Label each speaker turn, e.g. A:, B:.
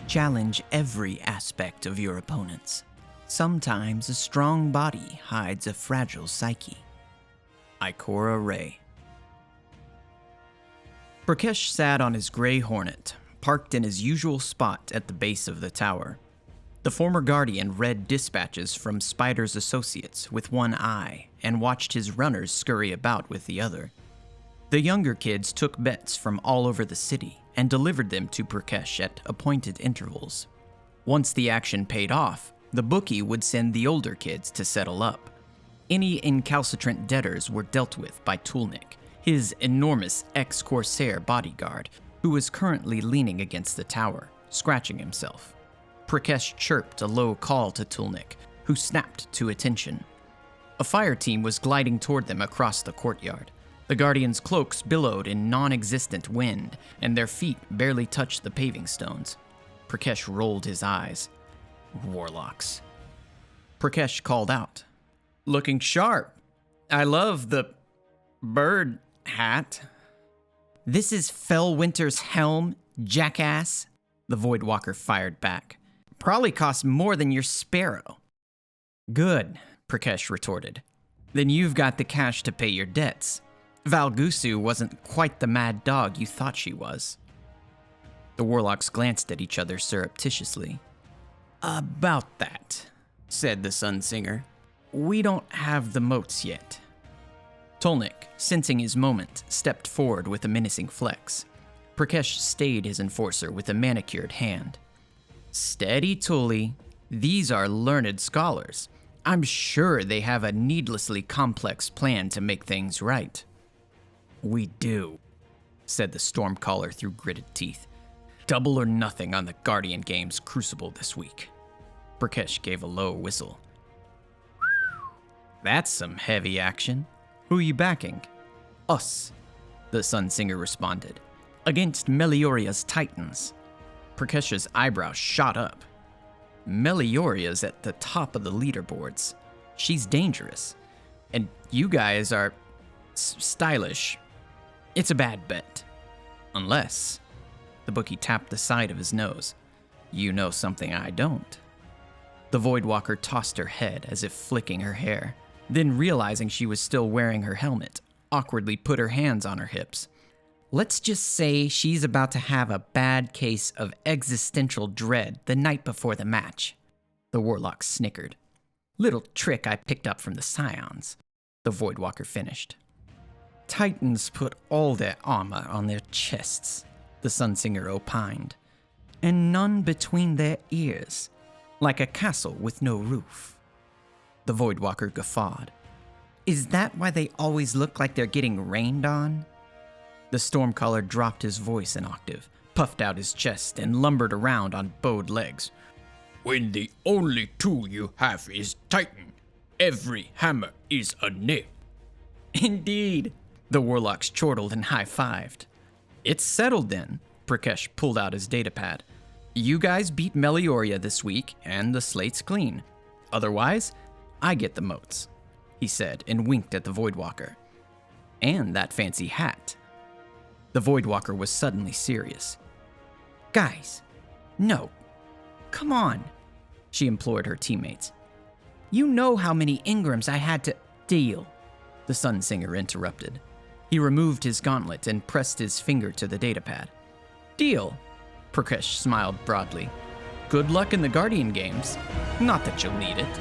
A: Challenge every aspect of your opponents. Sometimes a strong body hides a fragile psyche. Ikora Ray. Prak'kesh sat on his gray hornet, parked in his usual spot at the base of the tower. The former Guardian read dispatches from Spider's associates with one eye and watched his runners scurry about with the other. The younger kids took bets from all over the city and delivered them to prak'kesh at appointed intervals. Once the action paid off, the bookie would send the older kids to settle up. Any incalcitrant debtors were dealt with by Tulnik, his enormous ex-Corsair bodyguard, who was currently leaning against the tower, scratching himself. Prak'kesh chirped a low call to Tulnik, who snapped to attention. A fire team was gliding toward them across the courtyard. The Guardians' cloaks billowed in non-existent wind, and their feet barely touched the paving stones. Prak'kesh rolled his eyes. Warlocks. Prak'kesh called out. Looking sharp. I love the bird hat. This is Fellwinter's helm, jackass, the Voidwalker fired back. Probably costs more than your sparrow. Good, Prak'kesh retorted. Then you've got the cash to pay your debts. Valgusu wasn't quite the mad dog you thought she was. The Warlocks glanced at each other surreptitiously. About that, said the Sunsinger. We don't have the moats yet. Tulnik, sensing his moment, stepped forward with a menacing flex. Prak'kesh stayed his enforcer with a manicured hand. Steady, Tully. These are learned scholars. I'm sure they have a needlessly complex plan to make things right. We do, said the Stormcaller through gritted teeth. Double or nothing on the Guardian Games Crucible this week. Prak'kesh gave a low whistle. That's some heavy action. Who are you backing? Us, the Sunsinger responded. Against Melioria's Titans. Prak'kesh's eyebrows shot up. Melioria's at the top of the leaderboards. She's dangerous. And you guys are stylish. It's a bad bet. Unless, the bookie tapped the side of his nose, you know something I don't. The Voidwalker tossed her head as if flicking her hair, then realizing she was still wearing her helmet, awkwardly put her hands on her hips. Let's just say she's about to have a bad case of existential dread the night before the match. The Warlock snickered. Little trick I picked up from the Scions, the Voidwalker finished. Titans put all their armor on their chests, the Sunsinger opined, and none between their ears, like a castle with no roof. The Voidwalker guffawed. Is that why they always look like they're getting rained on? The Stormcaller dropped his voice an octave, puffed out his chest, and lumbered around on bowed legs. When the only tool you have is Titan, every hammer is a nail. Indeed, the Warlocks chortled and high-fived. It's settled then, Prak'kesh pulled out his datapad. You guys beat Melioria this week, and the slate's clean. Otherwise, I get the moats, he said, and winked at the Voidwalker. And that fancy hat. The Voidwalker was suddenly serious. Guys, no. Come on, she implored her teammates. You know how many Ingrams I had to deal, the Sunsinger interrupted. He removed his gauntlet and pressed his finger to the datapad. Deal, Prak'kesh smiled broadly. Good luck in the Guardian Games. Not that you'll need it.